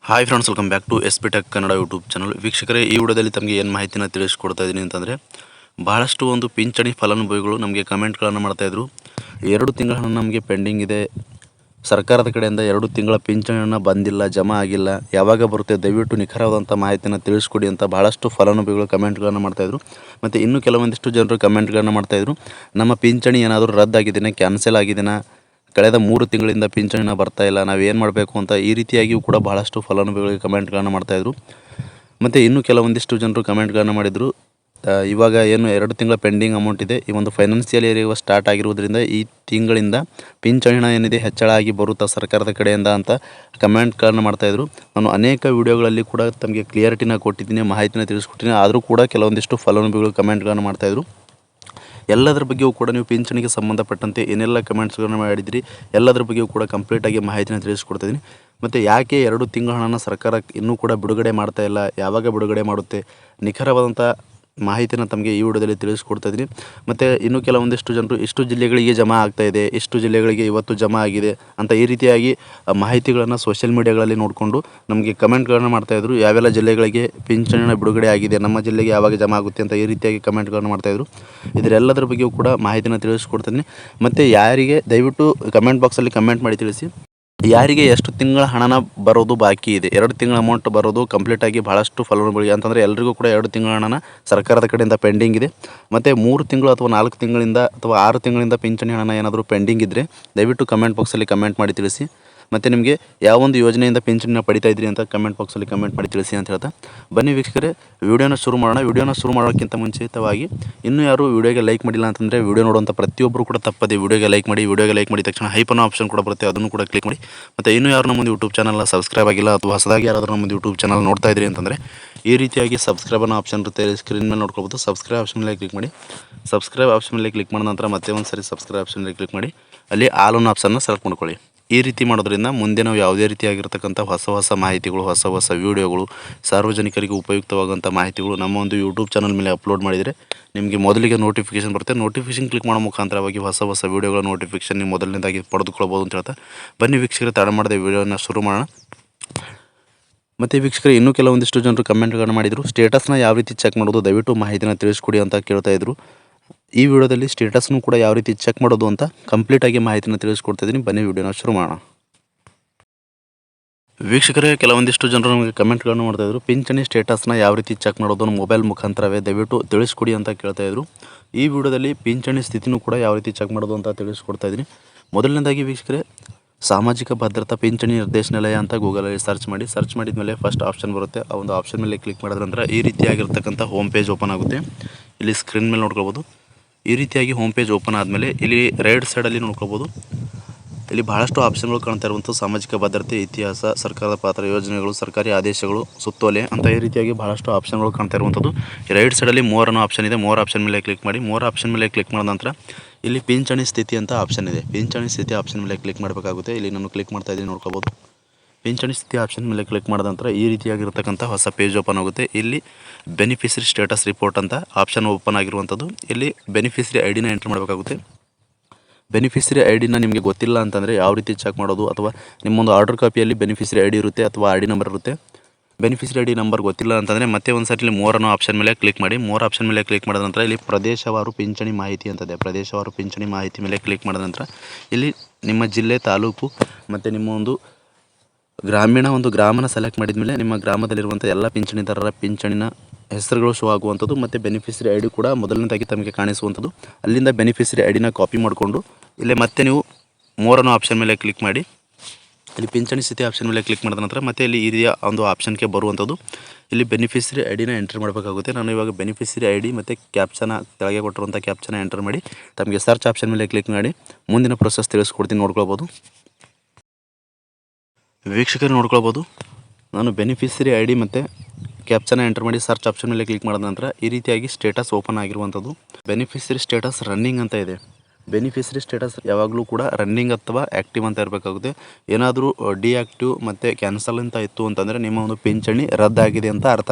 Hi friends, welcome back to S P tech Kannada YouTube channel. ವೀಕ್ಷಕರೇ, ಈ ವಿಡಿಯೋದಲ್ಲಿ ತಮಗೆ ಏನು ಮಾಹಿತಿನ ತಿಳಿಸ್ಕೊಡ್ತಾ ಇದ್ದೀನಿ ಅಂತಂದರೆ, ಭಾಳಷ್ಟು ಒಂದು ಪಿಂಚಣಿ ಫಲಾನುಭವಿಗಳು ನಮಗೆ ಕಮೆಂಟ್ಗಳನ್ನು ಮಾಡ್ತಾಯಿದ್ರು. 2 ತಿಂಗಳ ಹಣ ನಮಗೆ ಪೆಂಡಿಂಗ್ ಇದೆ, ಸರ್ಕಾರದ ಕಡೆಯಿಂದ 2 ತಿಂಗಳ ಪಿಂಚಣಿ ಹಣ ಬಂದಿಲ್ಲ, ಜಮಾ ಆಗಿಲ್ಲ, ಯಾವಾಗ ಬರುತ್ತೆ, ದಯವಿಟ್ಟು ನಿಖರವಾದಂಥ ಮಾಹಿತಿನ ತಿಳಿಸ್ಕೊಡಿ ಅಂತ ಭಾಳಷ್ಟು ಫಲಾನುಭವಿಗಳು ಕಮೆಂಟ್ಗಳನ್ನು ಮಾಡ್ತಾಯಿದ್ರು. ಮತ್ತು ಇನ್ನೂ ಕೆಲವೊಂದಿಷ್ಟು ಜನರು ಕಮೆಂಟ್ಗಳನ್ನು ಮಾಡ್ತಾಯಿದ್ರು, ನಮ್ಮ ಪಿಂಚಣಿ ಏನಾದರೂ ರದ್ದಾಗಿದೆಯಾ, ಕ್ಯಾನ್ಸಲ್ ಆಗಿದೆಯಾ, ಕಳೆದ 3 ತಿಂಗಳಿಂದ ಪಿಂಚಣಿನ ಬರ್ತಾ ಇಲ್ಲ, ನಾವೇನು ಮಾಡಬೇಕು ಅಂತ ಈ ರೀತಿಯಾಗಿಯೂ ಕೂಡ ಭಾಳಷ್ಟು ಫಲಾನುಭವಿಗಳಿಗೆ ಕಮೆಂಟ್ಗಳನ್ನು ಮಾಡ್ತಾಯಿದ್ರು. ಮತ್ತು ಇನ್ನೂ ಕೆಲವೊಂದಿಷ್ಟು ಜನರು ಕಮೆಂಟ್ಗಳನ್ನು ಮಾಡಿದರು, ಇವಾಗ ಏನು 2 ತಿಂಗಳ ಪೆಂಡಿಂಗ್ ಅಮೌಂಟ್ ಇದೆ, ಈ ಒಂದು ಫೈನಾನ್ಷಿಯಲ್ ಇಯರ್ ಸ್ಟಾರ್ಟ್ ಆಗಿರುವುದರಿಂದ ಈ ತಿಂಗಳಿಂದ ಪಿಂಚಣಿ ಹಣ ಏನಿದೆ ಹೆಚ್ಚಳ ಆಗಿ ಬರುತ್ತಾ ಸರ್ಕಾರದ ಕಡೆಯಿಂದ ಅಂತ ಕಮೆಂಟ್ಗಳನ್ನು ಮಾಡ್ತಾಯಿದ್ರು. ನಾನು ಅನೇಕ ವಿಡಿಯೋಗಳಲ್ಲಿ ಕೂಡ ತಮಗೆ ಕ್ಲಿಯರಿಟಿನ ಕೊಟ್ಟಿದ್ದೀನಿ, ಮಾಹಿತಿನ ತಿಳಿಸ್ಕೊಟ್ಟಿದ್ದೀನಿ. ಆದರೂ ಕೂಡ ಕೆಲವೊಂದಿಷ್ಟು ಫಲಾನುಭವಿಗಳು ಕಮೆಂಟ್ಗಳನ್ನು ಮಾಡ್ತಾಯಿದ್ರು. ಎಲ್ಲದರ ಬಗ್ಗೆಯೂ ಕೂಡ ನೀವು ಪಿಂಚಣಿಗೆ ಸಂಬಂಧಪಟ್ಟಂತೆ ಏನೆಲ್ಲ ಕಮೆಂಟ್ಸ್ಗಳನ್ನು ಮಾಡಿದ್ರಿ, ಎಲ್ಲದರ ಬಗ್ಗೆಯೂ ಕೂಡ ಕಂಪ್ಲೀಟಾಗಿ ಮಾಹಿತಿನ ತಿಳಿಸ್ಕೊಡ್ತಿದ್ದೀನಿ. ಮತ್ತು ಯಾಕೆ 2 ತಿಂಗಳ ಹಣನ ಸರ್ಕಾರ ಇನ್ನೂ ಕೂಡ ಬಿಡುಗಡೆ ಮಾಡ್ತಾ ಇಲ್ಲ, ಯಾವಾಗ ಬಿಡುಗಡೆ ಮಾಡುತ್ತೆ, ನಿಖರವಾದಂಥ ಮಾಹಿತಿನ ತಮಗೆ ಈ ವಿಡಿಯೋದಲ್ಲಿ ತಿಳಿಸ್ಕೊಡ್ತಾ ಇದ್ದೀನಿ. ಮತ್ತು ಇನ್ನೂ ಕೆಲವೊಂದಿಷ್ಟು ಜನರು ಇಷ್ಟು ಜಿಲ್ಲೆಗಳಿಗೆ ಜಮಾ ಆಗ್ತಾಯಿದೆ, ಇಷ್ಟು ಜಿಲ್ಲೆಗಳಿಗೆ ಇವತ್ತು ಜಮಾ ಆಗಿದೆ ಅಂತ ಈ ರೀತಿಯಾಗಿ ಮಾಹಿತಿಗಳನ್ನು ಸೋಷಿಯಲ್ ಮೀಡಿಯಾಗಳಲ್ಲಿ ನೋಡಿಕೊಂಡು ನಮಗೆ ಕಮೆಂಟ್ಗಳನ್ನು ಮಾಡ್ತಾಯಿದ್ರು. ಯಾವೆಲ್ಲ ಜಿಲ್ಲೆಗಳಿಗೆ ಪಿಂಚಣಿನ ಬಿಡುಗಡೆ ಆಗಿದೆ, ನಮ್ಮ ಜಿಲ್ಲೆಗೆ ಯಾವಾಗ ಜಮಾ ಆಗುತ್ತೆ ಅಂತ ಈ ರೀತಿಯಾಗಿ ಕಮೆಂಟ್ಗಳನ್ನು ಮಾಡ್ತಾಯಿದ್ರು. ಇದರೆಲ್ಲದರ ಬಗ್ಗೆಯೂ ಕೂಡ ಮಾಹಿತಿನ ತಿಳಿಸ್ಕೊಡ್ತೀನಿ. ಮತ್ತು ಯಾರಿಗೆ ದಯವಿಟ್ಟು ಕಮೆಂಟ್ ಬಾಕ್ಸಲ್ಲಿ ಕಮೆಂಟ್ ಮಾಡಿ ತಿಳಿಸಿ, ಯಾರಿಗೆ ಎಷ್ಟು ತಿಂಗಳ ಹಣನ ಬರೋದು ಬಾಕಿ ಇದೆ. 2 ತಿಂಗಳ ಅಮೌಂಟ್ ಬರೋದು ಕಂಪ್ಲೀಟಾಗಿ ಭಾಳಷ್ಟು ಫಲಾನುಭವಿಗಳಿಗೆ ಅಂತಂದರೆ ಎಲ್ರಿಗೂ ಕೂಡ 2 ತಿಂಗಳ ಹಣನ ಸರ್ಕಾರದ ಕಡೆಯಿಂದ ಪೆಂಡಿಂಗ್ ಇದೆ. ಮತ್ತು 3 ತಿಂಗಳು ಅಥವಾ 4 ತಿಂಗಳಿಂದ ಅಥವಾ 6 ತಿಂಗಳಿಂದ ಪಿಂಚಣಿ ಹಣ ಏನಾದರೂ ಪೆಂಡಿಂಗ್ ಇದ್ದರೆ ದಯವಿಟ್ಟು ಕಮೆಂಟ್ ಬಾಕ್ಸಲ್ಲಿ ಕಮೆಂಟ್ ಮಾಡಿ ತಿಳಿಸಿ. ಮತ್ತು ನಿಮಗೆ ಯಾವೊಂದು ಯೋಜನೆಯಿಂದ ಪಿಂಚಣಿನ ಪಡಿತಾ ಇದ್ರಿ ಅಂತ ಕಮೆಂಟ್ ಬಾಕ್ಸಲ್ಲಿ ಕಮೆಂಟ್ ಮಾಡಿ ತಿಳಿಸಿ ಅಂತ ಹೇಳ್ತಾ, ಬನ್ನಿ ವೀಕ್ಷಕರೇ ವಿಡಿಯೋನ ಶುರು ಮಾಡೋಣ. ವಿಡಿಯೋನ ಶುರು ಮಾಡೋಕ್ಕಿಂತ ಮುಂಚಿತವಾಗಿ ಇನ್ನೂ ಯಾರು ವಿಡಿಯೋಗೆ ಲೈಕ್ ಮಾಡಿಲ್ಲ ಅಂತಂದರೆ ವಿಡಿಯೋ ನೋಡುವಂಥ ಪ್ರತಿಯೊಬ್ಬರು ಕೂಡ ತಪ್ಪದೆ ವಿಡಿಯೋಗೆ ಲೈಕ್ ಮಾಡಿ. ವಿಡಿಯೋಗೆ ಲೈಕ್ ಮಾಡಿದ ತಕ್ಷಣ ಹೈಪನ್ನೋ ಆಪ್ಷನ್ ಕೂಡ ಬರುತ್ತೆ, ಅದನ್ನು ಕೂಡ ಕ್ಲಿಕ್ ಮಾಡಿ. ಮತ್ತು ಇನ್ನೂ ಯಾರು ನಮ್ಮದು ಯೂಟ್ಯೂಬ್ ಚಾನಲ್ನ ಸಬ್ಸ್ಕ್ರೈಬ್ ಆಗಿಲ್ಲ ಅಥವಾ ಹೊಸದಾಗಿ ಯಾರಾದರೂ ನಮ್ಮದು ಯೂಟ್ಯೂಬ್ ಚಾನಲ್ ನೋಡ್ತಾ ಇದ್ರಿ ಅಂತಂದರೆ ಈ ರೀತಿಯಾಗಿ ಸಬ್ಸ್ಕ್ರೈಬ್ ಅನ್ನೋ ಆಪ್ಷನ್ ಇರುತ್ತೆ, ಸ್ಕ್ರೀನ್ ಮೇಲೆ ನೋಡ್ಕೊಳ್ಬೋದು. ಸಬ್ಸ್ಕ್ರೈಬ್ ಆಪ್ಷನ್ ಮೇಲೆ ಕ್ಲಿಕ್ ಮಾಡಿ. ಸಬ್ಸ್ಕ್ರೈಬ್ ಆಪ್ಷನ್ ಮೇಲೆ ಕ್ಲಿಕ್ ಮಾಡಿದ ನಂತರ ಮತ್ತೆ ಒಂದು ಸರಿ ಸಬ್ಸ್ಕ್ರೈಬ್ ಆಪ್ಷನ್ ಮೇಲೆ ಕ್ಲಿಕ್ ಮಾಡಿ, ಅಲ್ಲಿ ಆಲ್ ಆನ್ ಆಪ್ಷನ್ನ ಸೆಲೆಕ್ಟ್ ಮಾಡ್ಕೊಳ್ಳಿ. ಈ ರೀತಿ ಮಾಡೋದ್ರಿಂದ ಮುಂದೆ ನಾವು ಯಾವುದೇ ರೀತಿಯಾಗಿರ್ತಕ್ಕಂಥ ಹೊಸ ಮಾಹಿತಿಗಳು, ಹೊಸ ವೀಡಿಯೋಗಳು, ಸಾರ್ವಜನಿಕರಿಗೆ ಉಪಯುಕ್ತವಾದಂಥ ಮಾಹಿತಿಗಳು ನಮ್ಮ ಒಂದು ಯೂಟ್ಯೂಬ್ ಚಾನಲ್ ಮೇಲೆ ಅಪ್ಲೋಡ್ ಮಾಡಿದರೆ ನಿಮಗೆ ಮೊದಲಿಗೆ ನೋಟಿಫಿಕೇಷನ್ ಬರುತ್ತೆ. ನೋಟಿಫಿಕೇಷನ್ ಕ್ಲಿಕ್ ಮಾಡೋ ಮುಖಾಂತರವಾಗಿ ಹೊಸ ವೀಡಿಯೋಗಳ ನೋಟಿಫಿಕೇಷನ್ ನೀವು ಮೊದಲನೇದಾಗಿ ಪಡೆದುಕೊಳ್ಬೋದು ಅಂತ ಹೇಳ್ತಾ, ಬನ್ನಿ ವೀಕ್ಷಕರೇ ತಡ ಮಾಡದೆ ವಿಡಿಯೋನ ಶುರು ಮಾಡೋಣ. ಮತ್ತು ವೀಕ್ಷಕರೇ, ಇನ್ನೂ ಕೆಲವೊಂದಿಷ್ಟು ಜನರು ಕಮೆಂಟ್ಗಳನ್ನು ಮಾಡಿದರು, ಸ್ಟೇಟಸ್ನ ಯಾವ ರೀತಿ ಚೆಕ್ ಮಾಡೋದು, ದಯವಿಟ್ಟು ಮಾಹಿತಿನ ತಿಳಿಸ್ಕೊಡಿ ಅಂತ ಕೇಳ್ತಾಯಿದ್ರು. ಈ ವಿಡಿಯೋದಲ್ಲಿ ಸ್ಟೇಟಸ್ನು ಕೂಡ ಯಾವ ರೀತಿ ಚೆಕ್ ಮಾಡೋದು ಅಂತ ಕಂಪ್ಲೀಟಾಗಿ ಮಾಹಿತಿನ ತಿಳಿಸ್ಕೊಡ್ತಾಯಿದ್ದೀನಿ. ಬನ್ನಿ ವಿಡಿಯೋನ ಶುರು ಮಾಡೋಣ. ವೀಕ್ಷಕರೇ, ಕೆಲವೊಂದಿಷ್ಟು ಜನರು ನಮಗೆ ಕಮೆಂಟ್ಗಳನ್ನು ಮಾಡ್ತಾಯಿದ್ರು, ಪಿಂಚಣಿ ಸ್ಟೇಟಸ್ನ ಯಾವ ರೀತಿ ಚೆಕ್ ಮಾಡೋದು, ನಮ್ಮ ಮೊಬೈಲ್ ಮುಖಾಂತರವೇ ದಯವಿಟ್ಟು ತಿಳಿಸ್ಕೊಡಿ ಅಂತ ಕೇಳ್ತಾಯಿದ್ರು. ಈ ವಿಡಿಯೋದಲ್ಲಿ ಪಿಂಚಣಿ ಸ್ಥಿತಿನೂ ಕೂಡ ಯಾವ ರೀತಿ ಚೆಕ್ ಮಾಡೋದು ಅಂತ ತಿಳಿಸ್ಕೊಡ್ತಾಯಿದ್ದೀನಿ. ಮೊದಲನೇದಾಗಿ ವೀಕ್ಷಕರೇ, ಸಾಮಾಜಿಕ ಭದ್ರತಾ ಪಿಂಚಣಿ ನಿರ್ದೇಶನಾಲಯ ಅಂತ ಗೂಗಲಲ್ಲಿ ಸರ್ಚ್ ಮಾಡಿದ ಮೇಲೆ ಫಸ್ಟ್ ಆಪ್ಷನ್ ಬರುತ್ತೆ. ಆ ಒಂದು ಆಪ್ಷನ್ ಮೇಲೆ ಕ್ಲಿಕ್ ಮಾಡಿದ ನಂತರ ಈ ರೀತಿಯಾಗಿರ್ತಕ್ಕಂಥ ಹೋಮ್ ಪೇಜ್ ಓಪನ್ ಆಗುತ್ತೆ. ಇಲ್ಲಿ ಸ್ಕ್ರೀನ್ ಮೇಲೆ ನೋಡ್ಕೊಳ್ಬೋದು. ಈ ರೀತಿಯಾಗಿ ಹೋಮ್ ಪೇಜ್ ಓಪನ್ ಆದಮೇಲೆ ಇಲ್ಲಿ ರೈಟ್ ಸೈಡಲ್ಲಿ ನೋಡ್ಕೊಳ್ಬೋದು, ಇಲ್ಲಿ ಭಾಳಷ್ಟು ಆಪ್ಷನ್ಗಳು ಕಾಣ್ತಾ ಇರುವಂಥ ಸಾಮಾಜಿಕ ಭದ್ರತೆ, ಇತಿಹಾಸ, ಸರ್ಕಾರದ ಪಾತ್ರ, ಯೋಜನೆಗಳು, ಸರ್ಕಾರಿ ಆದೇಶಗಳು, ಸುತ್ತೋಲೆ ಅಂತ ಈ ರೀತಿಯಾಗಿ ಭಾಳಷ್ಟು ಆಪ್ಷನ್ಗಳು ಕಾಣ್ತಾ ಇರುವಂಥದ್ದು. ರೈಟ್ ಸೈಡಲ್ಲಿ ಮೋರ್ ಅನ್ನೋ ಆಪ್ಷನ್ ಇದೆ. ಮೋರ್ ಆಪ್ಷನ್ ಮೇಲೆ ಕ್ಲಿಕ್ ಮಾಡಿ. ಮೋರ್ ಆಪ್ಷನ್ ಮೇಲೆ ಕ್ಲಿಕ್ ಮಾಡಿದ ನಂತರ ಇಲ್ಲಿ ಪಿಂಚಣಿ ಸ್ಥಿತಿ ಅಂತ ಆಪ್ಷನ್ ಇದೆ. ಪಿಂಚಣಿ ಸ್ಥಿತಿ ಆಪ್ಷನ್ ಮೇಲೆ ಕ್ಲಿಕ್ ಮಾಡಬೇಕಾಗುತ್ತೆ. ಇಲ್ಲಿ ನಾನು ಕ್ಲಿಕ್ ಮಾಡ್ತಾ ಇದ್ದೀನಿ, ನೋಡ್ಕೊಬೋದು. ಪಿಂಚಣಿ ಸ್ಥಿತಿ ಆಪ್ಷನ್ ಮೇಲೆ ಕ್ಲಿಕ್ ಮಾಡಿದ ನಂತರ ಈ ರೀತಿಯಾಗಿರ್ತಕ್ಕಂಥ ಹೊಸ ಪೇಜ್ ಓಪನ್ ಆಗುತ್ತೆ. ಇಲ್ಲಿ ಬೆನಿಫಿಷರಿ ಸ್ಟೇಟಸ್ ರಿಪೋರ್ಟ್ ಅಂತ ಆಪ್ಷನ್ ಓಪನ್ ಆಗಿರುವಂಥದ್ದು. ಇಲ್ಲಿ ಬೆನಿಫಿಷರಿ ಐ ಡಿನ ಎಂಟ್ರ್ ಮಾಡಬೇಕಾಗುತ್ತೆ. ಬೆನಿಫಿಷರಿ ಐ ಡಿನ ನಿಮಗೆ ಗೊತ್ತಿಲ್ಲ ಅಂತಂದರೆ ಯಾವ ರೀತಿ ಚೆಕ್ ಮಾಡೋದು, ಅಥವಾ ನಿಮ್ಮೊಂದು ಆರ್ಡರ್ ಕಾಪಿಯಲ್ಲಿ ಬೆನಿಫಿಷರಿ ಐ ಡಿ ಇರುತ್ತೆ ಅಥವಾ ಐ ಡಿ ನಂಬರ್ ಇರುತ್ತೆ. ಬೆನಿಫಿಷರಿ ಐ ಡಿ ನಂಬರ್ ಗೊತ್ತಿಲ್ಲ ಅಂತಂದರೆ ಮತ್ತೆ ಒಂದು ಸರಿ ಇಲ್ಲಿ ಮೋರ್ ಅನ್ನೋ ಆಪ್ಷನ್ ಮೇಲೆ ಕ್ಲಿಕ್ ಮಾಡಿ. ಮೋರ್ ಆಪ್ಷನ್ ಮೇಲೆ ಕ್ಲಿಕ್ ಮಾಡಿದ ನಂತರ ಇಲ್ಲಿ ಪ್ರದೇಶವಾರು ಪಿಂಚಣಿ ಮಾಹಿತಿ ಅಂತದೆ. ಪ್ರದೇಶವಾರು ಪಿಂಚಣಿ ಮಾಹಿತಿ ಮೇಲೆ ಕ್ಲಿಕ್ ಮಾಡಿದ ನಂತರ ಇಲ್ಲಿ ನಿಮ್ಮ ಜಿಲ್ಲೆ, ತಾಲೂಕು ಮತ್ತು ನಿಮ್ಮ ಒಂದು ಗ್ರಾಮನ ಸೆಲೆಕ್ಟ್ ಮಾಡಿದ ಮೇಲೆ ನಿಮ್ಮ ಗ್ರಾಮದಲ್ಲಿರುವಂಥ ಎಲ್ಲ ಪಿಂಚಣಿದಾರರ ಪಿಂಚಣಿನ ಹೆಸರುಗಳು ಶೋ ಆಗುವಂಥದ್ದು ಮತ್ತು ಬೆನಿಫಿಷರಿ ಐ ಡಿ ಕೂಡ ಮೊದಲನೇದಾಗಿ ತಮಗೆ ಕಾಣಿಸುವಂಥದ್ದು. ಅಲ್ಲಿಂದ ಬೆನಿಫಿಷರಿ ಐ ಡಿನ ಕಾಪಿ ಮಾಡಿಕೊಂಡು ಇಲ್ಲೇ ಮತ್ತೆ ನೀವು ಮೋರ್ ಅನ್ನೋ ಆಪ್ಷನ್ ಮೇಲೆ ಕ್ಲಿಕ್ ಮಾಡಿ. ಇಲ್ಲಿ ಪಿಂಚಣಿ ಸ್ಥಿತಿ ಆಪ್ಷನ್ ಮೇಲೆ ಕ್ಲಿಕ್ ಮಾಡಿದ ನಂತರ ಮತ್ತೆ ಇಲ್ಲಿ ಈ ಒಂದು ಆಪ್ಷನ್ಗೆ ಬರುವಂಥದ್ದು. ಇಲ್ಲಿ ಬೆನಿಫಿಷರಿ ಐ ಡಿನ ಎಂಟ್ರ್ ಮಾಡಬೇಕಾಗುತ್ತೆ. ನಾನು ಇವಾಗ ಬೆನಿಫಿಷರಿ ಐ ಡಿ ಮತ್ತು ಕ್ಯಾಪ್ಚನ ಕೆಳಗೆ ಕೊಟ್ಟಿರುವಂಥ ಕ್ಯಾಪ್ಚನ ಎಂಟರ್ ಮಾಡಿ ತಮಗೆ ಸರ್ಚ್ ಆಪ್ಷನ್ ಮೇಲೆ ಕ್ಲಿಕ್ ಮಾಡಿ ಮುಂದಿನ ಪ್ರೊಸೆಸ್ ತಿಳಿಸ್ಕೊಡ್ತೀನಿ, ನೋಡ್ಕೊಳ್ಬೋದು. ವೀಕ್ಷಕರು ನೋಡ್ಕೊಳ್ಬೋದು, ನಾನು ಬೆನಿಫಿಷರಿ ಐ ಡಿ ಮತ್ತು ಕ್ಯಾಪ್ಚನ ಎಂಟರ್ ಮಾಡಿ ಸರ್ಚ್ ಆಪ್ಷನ್ ಮೇಲೆ ಕ್ಲಿಕ್ ಮಾಡಿದ ನಂತರ ಈ ರೀತಿಯಾಗಿ ಸ್ಟೇಟಸ್ ಓಪನ್ ಆಗಿರುವಂಥದ್ದು. ಬೆನಿಫಿಷರಿ ಸ್ಟೇಟಸ್ ರನ್ನಿಂಗ್ ಅಂತ ಇದೆ. ಬೆನಿಫಿಷರಿ ಸ್ಟೇಟಸ್ ಯಾವಾಗಲೂ ಕೂಡ ರನ್ನಿಂಗ್ ಅಥವಾ ಆ್ಯಕ್ಟಿವ್ ಅಂತ ಇರಬೇಕಾಗುತ್ತೆ. ಏನಾದರೂ ಡಿಆಕ್ಟಿವ್ ಮತ್ತು ಕ್ಯಾನ್ಸಲ್ ಅಂತ ಇತ್ತು ಅಂತಂದರೆ ನಿಮ್ಮ ಒಂದು ಪಿಂಚಣಿ ರದ್ದಾಗಿದೆ ಅಂತ ಅರ್ಥ.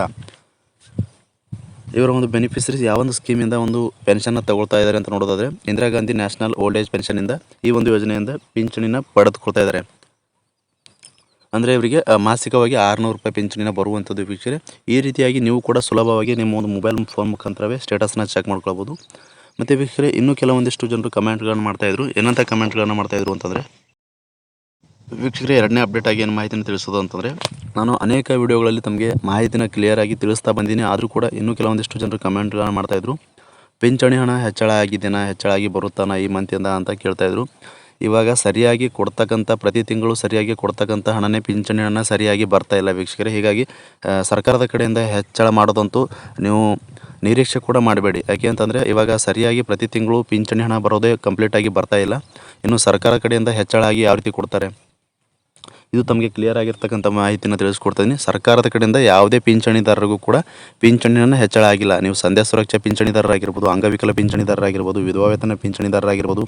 ಇವರ ಒಂದು ಬೆನಿಫಿಷರೀಸ್ ಯಾವೊಂದು ಸ್ಕೀಮಿಂದ ಒಂದು ಪೆನ್ಷನ್ನ ತಗೊಳ್ತಾ ಇದ್ದಾರೆ ಅಂತ ನೋಡೋದಾದರೆ, Indira Gandhi national old age ಪೆನ್ಷನಿಂದ ಈ ಒಂದು ಯೋಜನೆಯಿಂದ ಪಿಂಚಣಿನ ಪಡೆದುಕೊಳ್ತಾ ಇದ್ದಾರೆ. ಅಂದರೆ ಇವರಿಗೆ ಮಾಸಿಕವಾಗಿ 600 ರೂಪಾಯಿ ಪಿಂಚಣಿನ ಬರುವಂಥದ್ದು ವೀಕ್ಷಕರೇ. ಈ ರೀತಿಯಾಗಿ ನೀವು ಕೂಡ ಸುಲಭವಾಗಿ ನಿಮ್ಮ ಒಂದು ಮೊಬೈಲ್ ಫೋನ್ ಮುಖಾಂತರವೇ ಸ್ಟೇಟಸ್ನ ಚೆಕ್ ಮಾಡ್ಕೊಳ್ಬೋದು. ಮತ್ತು ವೀಕ್ಷಕರೇ, ಇನ್ನೂ ಕೆಲವೊಂದಿಷ್ಟು ಜನರು ಕಮೆಂಟ್ಗಳನ್ನು ಮಾಡ್ತಾಯಿದ್ರು. ಏನಂತ ಕಮೆಂಟ್ಗಳನ್ನು ಮಾಡ್ತಾಯಿದ್ರು ಅಂತಂದರೆ, ವೀಕ್ಷಕರೇ, ಎರಡನೇ ಅಪ್ಡೇಟ್ ಆಗಿ ಏನು ಮಾಹಿತಿನ ತಿಳಿಸೋದು ಅಂತಂದರೆ, ನಾನು ಅನೇಕ ವಿಡಿಯೋಗಳಲ್ಲಿ ತಮಗೆ ಮಾಹಿತಿನ ಕ್ಲಿಯರಾಗಿ ತಿಳಿಸ್ತಾ ಬಂದೀನಿ. ಆದರೂ ಕೂಡ ಇನ್ನೂ ಕೆಲವೊಂದಿಷ್ಟು ಜನರು ಕಮೆಂಟ್ಗಳನ್ನು ಮಾಡ್ತಾಯಿದ್ರು. ಪಿಂಚಣಿ ಹಣ ಹೆಚ್ಚಳ ಆಗಿದೆನಾ, ಹೆಚ್ಚಳ ಆಗಿ ಬರುತ್ತಾನ ಈ ಮಂತಿಂದ ಅಂತ ಕೇಳ್ತಾಯಿದ್ರು. ಇವಾಗ ಸರಿಯಾಗಿ ಕೊಡ್ತಕ್ಕಂಥ ಪ್ರತಿ ತಿಂಗಳು ಸರಿಯಾಗಿ ಕೊಡ್ತಕ್ಕಂಥ ಹಣನೇ ಪಿಂಚಣಿ ಹಣ ಸರಿಯಾಗಿ ಬರ್ತಾ ಇಲ್ಲ ವೀಕ್ಷಕರೇ. ಹೀಗಾಗಿ ಸರ್ಕಾರದ ಕಡೆಯಿಂದ ಹೆಚ್ಚಳ ಮಾಡೋದಂತೂ ನೀವು ನಿರೀಕ್ಷೆ ಕೂಡ ಮಾಡಬೇಡಿ. ಯಾಕೆ ಅಂತಂದರೆ ಇವಾಗ ಸರಿಯಾಗಿ ಪ್ರತಿ ತಿಂಗಳು ಪಿಂಚಣಿ ಹಣ ಬರೋದೇ ಕಂಪ್ಲೀಟಾಗಿ ಬರ್ತಾ ಇಲ್ಲ. ಇನ್ನು ಸರ್ಕಾರ ಕಡೆಯಿಂದ ಹೆಚ್ಚಳ ಆಗಿ ಯಾವ ರೀತಿ ಕೊಡ್ತಾರೆ, ಇದು ತಮಗೆ ಕ್ಲಿಯರ್ ಆಗಿರ್ತಕ್ಕಂಥ ಮಾಹಿತಿನ ತಿಳಿಸ್ಕೊಡ್ತೀನಿ. ಸರ್ಕಾರದ ಕಡೆಯಿಂದ ಯಾವುದೇ ಪಿಂಚಣಿದಾರರಿಗೂ ಕೂಡ ಪಿಂಚಣಿಯನ್ನು ಹೆಚ್ಚಳ ಆಗಿಲ್ಲ. ನೀವು ಸಂಧ್ಯಾ ಸುರಕ್ಷಾ ಪಿಂಚಣಿದಾರರಾಗಿರ್ಬೋದು, ಅಂಗವಿಕಲ ಪಿಂಚಣಿದಾರರಾಗಿರ್ಬೋದು, ವಿಧವಾ ವೇತನ ಪಿಂಚಣಿದಾರರಾಗಿರ್ಬೋದು,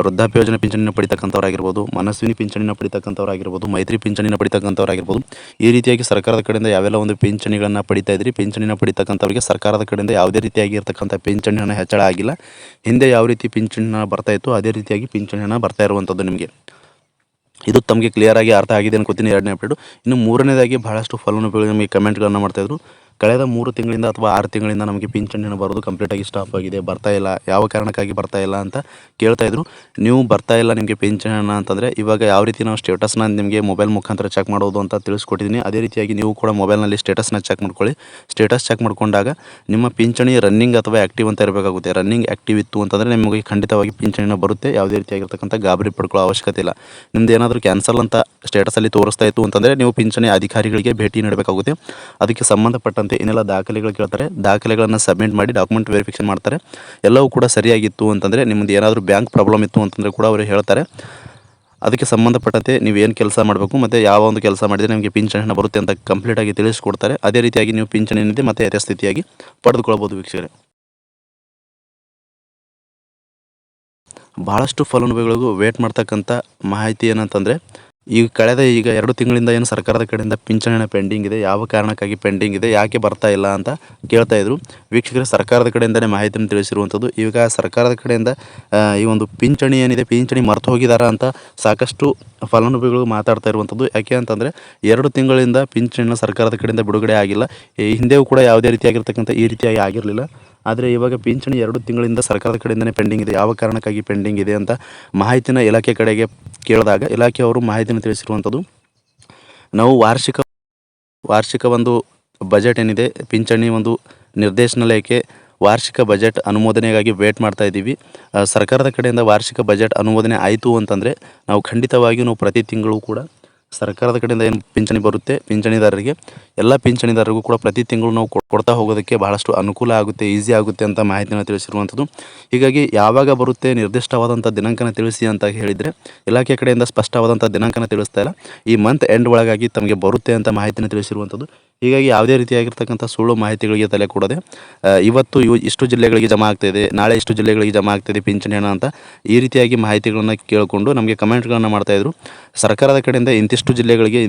ವೃದ್ಧಾಪ್ಯ ಯೋಜನೆ ಪಿಂಚಣಿನ ಪಡಿತಕ್ಕಂಥವ್ರಾಗಿರ್ಬೋದು, ಮನಸ್ವಿನಿ ಪಿಂಚಣಿನ ಪಡಿತಕ್ಕಂಥವ್ರಾಗಿರ್ಬೋದು, ಮೈತ್ರಿ ಪಿಂಚಣಿನ ಪಡಿತಕ್ಕಂಥವ್ರಾಗಿರ್ಬೋದು, ಈ ರೀತಿಯಾಗಿ ಸರ್ಕಾರದ ಕಡೆಯಿಂದ ಯಾವೆಲ್ಲ ಒಂದು ಪಿಂಚಣಿಗಳನ್ನು ಪಡಿತಾ ಇದ್ರಿ, ಪಿಂಚಣಿನ ಪಡಿತಕ್ಕಂಥವ್ರಿಗೆ ಸರ್ಕಾರದ ಕಡೆಯಿಂದ ಯಾವುದೇ ರೀತಿಯಾಗಿ ಇರ್ತಕ್ಕಂಥ ಪಿಂಚಣಿ ಹಣ ಹೆಚ್ಚಳ ಆಗಿಲ್ಲ. ಹಿಂದೆ ಯಾವ ರೀತಿ ಪಿಂಚಣಿ ಹಣ ಬರ್ತಾಯಿತ್ತು ಅದೇ ರೀತಿಯಾಗಿ ಪಿಂಚಣಿ ಹಣ ಬರ್ತಾ ಇರುವಂಥದ್ದು ನಿಮಗೆ. ಇದು ತಮಗೆ ಕ್ಲಿಯರಾಗಿ ಅರ್ಥ ಆಗಿದೆ ಅನ್ಕೋತೀನಿ. ಎರಡನೇ ಅಪ್ಡೇಟು. ಇನ್ನು ಮೂರನೇದಾಗಿ ಬಹಳಷ್ಟು ಫಲಾನುಭವಿಗಳು ನಮಗೆ ಕಮೆಂಟ್ಗಳನ್ನು ಮಾಡ್ತಾಯಿದ್ರು. ಕಳೆದ 3 ತಿಂಗಳಿಂದ ಅಥವಾ 6 ತಿಂಗಳಿಂದ ನಮಗೆ ಪಿಂಚಣಿ ಹಣ ಬರೋದು ಕಂಪ್ಲೀಟಾಗಿ ಸ್ಟಾಪ್ ಆಗಿದೆ, ಬರ್ತಾ ಇಲ್ಲ, ಯಾವ ಕಾರಣಕ್ಕಾಗಿ ಬರ್ತಾ ಇಲ್ಲ ಅಂತ ಕೇಳ್ತಾಯಿದ್ರು. ನೀವು ಬರ್ತಾ ಇಲ್ಲ ನಿಮಗೆ ಪಿಂಚಣಿ ಹಣ ಅಂತಂದರೆ ಇವಾಗ ಯಾವ ರೀತಿ ನಾವು ಸ್ಟೇಟಸ್ನ ನಿಮಗೆ ಮೊಬೈಲ್ ಮುಖಾಂತರ ಚೆಕ್ ಮಾಡೋದು ಅಂತ ತಿಳಿಸ್ಕೊಟ್ಟಿದ್ದೀನಿ. ಅದೇ ರೀತಿಯಾಗಿ ನೀವು ಕೂಡ ಮೊಬೈಲ್ನಲ್ಲಿ ಸ್ಟೇಟಸ್ನ ಚೆಕ್ ಮಾಡ್ಕೊಳ್ಳಿ. ಸ್ಟೇಟಸ್ ಚೆಕ್ ಮಾಡ್ಕೊಂಡಾಗ ನಿಮ್ಮ ಪಿಂಚಣಿ ರನ್ನಿಂಗ್ ಅಥವಾ ಆ್ಯಕ್ಟಿವ್ ಅಂತ ಇರಬೇಕಾಗುತ್ತೆ. ರನ್ನಿಂಗ್ ಆ್ಯಕ್ಟಿವ್ ಇತ್ತು ಅಂತಂದರೆ ನಿಮಗೆ ಖಂಡಿತವಾಗಿ ಪಿಂಚಣಿನ ಬರುತ್ತೆ. ಯಾವುದೇ ರೀತಿಯಾಗಿರ್ತಕ್ಕಂಥ ಗಾಬರಿ ಪಡ್ಕೊಳ್ಳೋ ಅವಶ್ಯಕತೆ ಇಲ್ಲ. ನಿಮ್ದು ಏನಾದರೂ ಕ್ಯಾನ್ಸಲ್ ಅಂತ ಸ್ಟೇಟಸಲ್ಲಿ ತೋರಿಸ್ತಾ ಇತ್ತು ಅಂತಂದರೆ ನೀವು ಪಿಂಚಣಿ ಅಧಿಕಾರಿಗಳಿಗೆ ಭೇಟಿ ನೀಡಬೇಕಾಗುತ್ತೆ. ಅದಕ್ಕೆ ಸಂಬಂಧಪಟ್ಟಂತೆ ಏನೆಲ್ಲ ದಾಖಲೆಗಳು ಕೇಳ್ತಾರೆ, ದಾಖಲೆಗಳನ್ನು ಸಬ್ಮಿಟ್ ಮಾಡಿ ಡಾಕ್ಯುಮೆಂಟ್ ವೆರಿಫಿಕೇಷನ್ ಮಾಡ್ತಾರೆ. ಎಲ್ಲವೂ ಕೂಡ ಸರಿಯಾಗಿತ್ತು ಅಂತಂದರೆ, ನಿಮ್ಮದು ಏನಾದರೂ ಬ್ಯಾಂಕ್ ಪ್ರಾಬ್ಲಮ್ ಇತ್ತು ಅಂತಂದರೆ ಕೂಡ ಅವರು ಹೇಳ್ತಾರೆ. ಅದಕ್ಕೆ ಸಂಬಂಧಪಟ್ಟಂತೆ ನೀವು ಏನು ಕೆಲಸ ಮಾಡಬೇಕು ಮತ್ತು ಯಾವ ಒಂದು ಕೆಲಸ ಮಾಡಿದರೆ ನಿಮಗೆ ಪಿಂಚಣಿ ಹಣ ಬರುತ್ತೆ ಅಂತ ಕಂಪ್ಲೀಟಾಗಿ ತಿಳಿಸ್ಕೊಡ್ತಾರೆ. ಅದೇ ರೀತಿಯಾಗಿ ನೀವು ಪಿಂಚಣಿ ಏನಿದೆ ಮತ್ತು ಯಥಾಸ್ಥಿತಿಯಾಗಿ ಪಡೆದುಕೊಳ್ಬೋದು ವೀಕ್ಷಕರೇ. ಭಾಳಷ್ಟು ಫಲಾನುಭವಿಗಳಿಗೂ ವೇಟ್ ಮಾಡ್ತಕ್ಕಂಥ ಮಾಹಿತಿ ಏನಂತಂದರೆ, ಕಳೆದ 2 ತಿಂಗಳಿಂದ ಏನು ಸರ್ಕಾರದ ಕಡೆಯಿಂದ ಪಿಂಚಣಿ ಹಣ ಪೆಂಡಿಂಗ್ ಇದೆ, ಯಾವ ಕಾರಣಕ್ಕಾಗಿ ಪೆಂಡಿಂಗ್ ಇದೆ, ಯಾಕೆ ಬರ್ತಾ ಇಲ್ಲ ಅಂತ ಕೇಳ್ತಾಯಿದ್ರು ವೀಕ್ಷಕರೇ. ಸರ್ಕಾರದ ಕಡೆಯಿಂದಲೇ ಮಾಹಿತಿಯನ್ನು ತಿಳಿಸಿರುವಂಥದ್ದು. ಈಗ ಸರ್ಕಾರದ ಕಡೆಯಿಂದ ಈ ಒಂದು ಪಿಂಚಣಿ ಏನಿದೆ, ಪಿಂಚಣಿ ಮರೆತು ಹೋಗಿದಾರ ಅಂತ ಸಾಕಷ್ಟು ಫಲಾನುಭವಿಗಳು ಮಾತಾಡ್ತಾ ಇರುವಂಥದ್ದು. ಯಾಕೆ ಅಂತಂದರೆ 2 ತಿಂಗಳಿಂದ ಪಿಂಚಣಿನ ಸರ್ಕಾರದ ಕಡೆಯಿಂದ ಬಿಡುಗಡೆ ಆಗಿಲ್ಲ. ಈ ಹಿಂದೆಯೂ ಕೂಡ ಯಾವುದೇ ರೀತಿಯಾಗಿರ್ತಕ್ಕಂಥ ಈ ರೀತಿಯಾಗಿ ಆಗಿರಲಿಲ್ಲ. ಆದರೆ ಇವಾಗ ಪಿಂಚಣಿ 2 ತಿಂಗಳಿಂದ ಸರ್ಕಾರದ ಕಡೆಯಿಂದಲೇ ಪೆಂಡಿಂಗ್ ಇದೆ. ಯಾವ ಕಾರಣಕ್ಕಾಗಿ ಪೆಂಡಿಂಗ್ ಇದೆ ಅಂತ ಮಾಹಿತಿನ ಇಲಾಖೆ ಕಡೆಗೆ ಕೇಳಿದಾಗ ಇಲಾಖೆಯವರು ಮಾಹಿತಿನ ತಿಳಿಸಿರುವಂಥದ್ದು. ನಾವು ವಾರ್ಷಿಕ ಒಂದು ಬಜೆಟ್ ಏನಿದೆ, ಪಿಂಚಣಿ ಒಂದು ನಿರ್ದೇಶನಾಲಯಕ್ಕೆ ವಾರ್ಷಿಕ ಬಜೆಟ್ ಅನುಮೋದನೆಗಾಗಿ ವೇಟ್ ಮಾಡ್ತಾ ಇದ್ದೀವಿ. ಸರ್ಕಾರದ ಕಡೆಯಿಂದ ವಾರ್ಷಿಕ ಬಜೆಟ್ ಅನುಮೋದನೆ ಆಯಿತು ಅಂತಂದರೆ ನಾವು ಖಂಡಿತವಾಗಿಯೂ ನಾವು ಪ್ರತಿ ತಿಂಗಳು ಕೂಡ ಸರ್ಕಾರದ ಕಡೆಯಿಂದ ಏನು ಪಿಂಚಣಿ ಬರುತ್ತೆ ಪಿಂಚಣಿದಾರರಿಗೆ, ಎಲ್ಲ ಪಿಂಚಣಿದಾರರಿಗೂ ಕೂಡ ಪ್ರತಿ ತಿಂಗಳು ನಾವು ಕೊಡ್ತಾ ಹೋಗೋದಕ್ಕೆ ಬಹಳಷ್ಟು ಅನುಕೂಲ ಆಗುತ್ತೆ, ಈಸಿ ಆಗುತ್ತೆ ಅಂತ ಮಾಹಿತಿನ ತಿಳಿಸಿರುವಂಥದ್ದು. ಹೀಗಾಗಿ ಯಾವಾಗ ಬರುತ್ತೆ ನಿರ್ದಿಷ್ಟವಾದಂಥ ದಿನಾಂಕನ ತಿಳಿಸಿ ಅಂತ ಹೇಳಿದರೆ ಇಲಾಖೆ ಕಡೆಯಿಂದ ಸ್ಪಷ್ಟವಾದಂಥ ದಿನಾಂಕನ ತಿಳಿಸ್ತಾ ಇಲ್ಲ. ಈ ಮಂತ್ ಎಂಡ್ ಒಳಗಾಗಿ ತಮಗೆ ಬರುತ್ತೆ ಅಂತ ಮಾಹಿತಿನ ತಿಳಿಸಿರುವಂಥದ್ದು. ಹೀಗಾಗಿ ಯಾವುದೇ ರೀತಿಯಾಗಿರ್ತಕ್ಕಂಥ ಸುಳ್ಳು ಮಾಹಿತಿಗಳಿಗೆ ತಲೆ ಕೊಡದೆ ಇವತ್ತು ಇಷ್ಟು ಜಿಲ್ಲೆಗಳಿಗೆ ಜಮಾ ಆಗ್ತಾಯಿದೆ, ನಾಳೆ ಇಷ್ಟು ಜಿಲ್ಲೆಗಳಿಗೆ ಜಮಾ ಆಗ್ತಾಯಿದೆ ಪಿಂಚಣಿ ಹಣ ಅಂತ ಈ ರೀತಿಯಾಗಿ ಮಾಹಿತಿಗಳನ್ನು ಕೇಳಿಕೊಂಡು ನಮಗೆ ಕಮೆಂಟ್ಗಳನ್ನು ಮಾಡ್ತಾಯಿದ್ರು. ಸರ್ಕಾರದ ಕಡೆಯಿಂದ ಇಂತಿಷ್ಟು ಜಿಲ್ಲೆಗಳಿಗೆ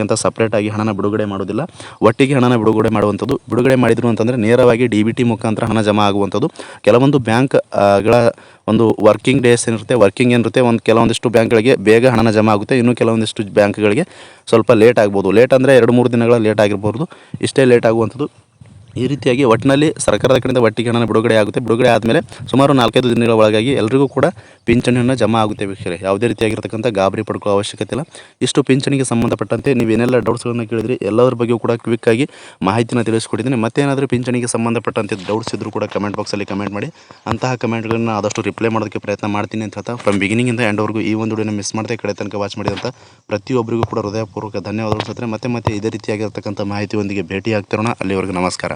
ಅಂತ ಸಪ್ರೇಟಾಗಿ ಹಣನ ಬಿಡುಗಡೆ ಮಾಡೋದಿಲ್ಲ, ಒಟ್ಟಿಗೆ ಹಣನ ಬಿಡುಗಡೆ ಮಾಡುವಂಥದ್ದು. ಬಿಡುಗಡೆ ಮಾಡಿದ್ರು ಅಂತಂದರೆ ನೇರವಾಗಿ DBT ಮುಖಾಂತರ ಹಣ ಜಮಾ ಆಗುವಂಥದ್ದು. ಕೆಲವೊಂದು ಬ್ಯಾಂಕ್ಗಳ ಒಂದು ವರ್ಕಿಂಗ್ ಡೇಸ್ ಏನಿರುತ್ತೆ, ಕೆಲವೊಂದಿಷ್ಟು ಬ್ಯಾಂಕ್ಗಳಿಗೆ ಬೇಗ ಹಣನ ಜಮಾ ಆಗುತ್ತೆ, ಇನ್ನು ಕೆಲವೊಂದಿಷ್ಟು ಬ್ಯಾಂಕ್ಗಳಿಗೆ ಸ್ವಲ್ಪ ಲೇಟ್ ಆಗ್ಬೋದು. ಲೇಟ್ ಅಂದರೆ 2-3 ದಿನಗಳ ಲೇಟ್ ಆಗಿರ್ಬೋದು, ಇಷ್ಟೇ ಲೇಟ್ ಆಗುವಂಥದ್ದು. ಈ ರೀತಿಯಾಗಿ ಒಟ್ಟಿನಲ್ಲಿ ಸರ್ಕಾರದ ಕಡೆಯಿಂದ ಒಟ್ಟಿಗೆ ಹಣ ಬಿಡುಗಡೆ ಆಗುತ್ತೆ. ಬಿಡುಗಡೆ ಆದಮೇಲೆ ಸುಮಾರು 4-5 ದಿನಗಳ ಒಳಗಾಗಿ ಎಲ್ಲರಿಗೂ ಕೂಡ ಪಿಂಚಣಿ ಹಣ ಜಮಾ ಆಗುತ್ತೆ ವೀಕ್ಷಕರೇ. ಯಾವುದೇ ರೀತಿಯಾಗಿರ್ತಕ್ಕಂಥ ಗಾಬರಿ ಪಡ್ಕೊಳ್ಳೋ ಅವಶ್ಯಕತೆ ಇಲ್ಲ. ಇಷ್ಟು ಪಿಂಚಣಿಗೆ ಸಂಬಂಧಪಟ್ಟಂತೆ ನೀವೇನೆಲ್ಲ ಡೌಟ್ಸ್ಗಳನ್ನು ಕೇಳಿದ್ರಿ ಎಲ್ಲದರ ಬಗ್ಗೆಯೂ ಕೂಡ ಕ್ವಿಕ್ಕಾಗಿ ಮಾಹಿತಿನ ತಿಳಿಸ್ಕೊಟ್ಟಿದ್ದೀನಿ. ಮತ್ತೇನಾದರೂ ಪಿಂಚಣಿಗೆ ಸಂಬಂಧಪಟ್ಟಂತೆ ಡೌಟ್ಸ್ ಇದ್ದರೂ ಕೂಡ ಕಮೆಂಟ್ ಬಾಕ್ಸಲ್ಲಿ ಕಮೆಂಟ್ ಮಾಡಿ. ಅಂತಹ ಕಮೆಂಟ್ಗಳನ್ನು ಆದಷ್ಟು ರಿಪ್ಲೈ ಮಾಡೋದಕ್ಕೆ ಪ್ರಯತ್ನ ಮಾಡ್ತೀನಿ ಅಂತ ಹೇಳ್ತಾ, ಫ್ರಮ್ ಬಿಗಿನಿಂಗಿಂದ ಎಂಡ್ವರೆಗೂ ಈ ಒಂದು ವಿಡಿಯೋನ ಮಿಸ್ ಮಾಡದೆ ಕಡೆ ತನಕ ವಾಚ್ ಮಾಡಿದಂಥ ಪ್ರತಿಯೊಬ್ಬರಿಗೂ ಕೂಡ ಹೃದಯಪೂರ್ವಕ ಧನ್ಯವಾದಗಳು. ಮತ್ತೆ ಇದೇ ರೀತಿಯಾಗಿರ್ತಕ್ಕಂಥ ಮಾಹಿತಿಯೊಂದಿಗೆ ಭೇಟಿ ಆಗ್ತಿರೋಣ. ಅಲ್ಲಿವರೆಗೂ ನಮಸ್ಕಾರ.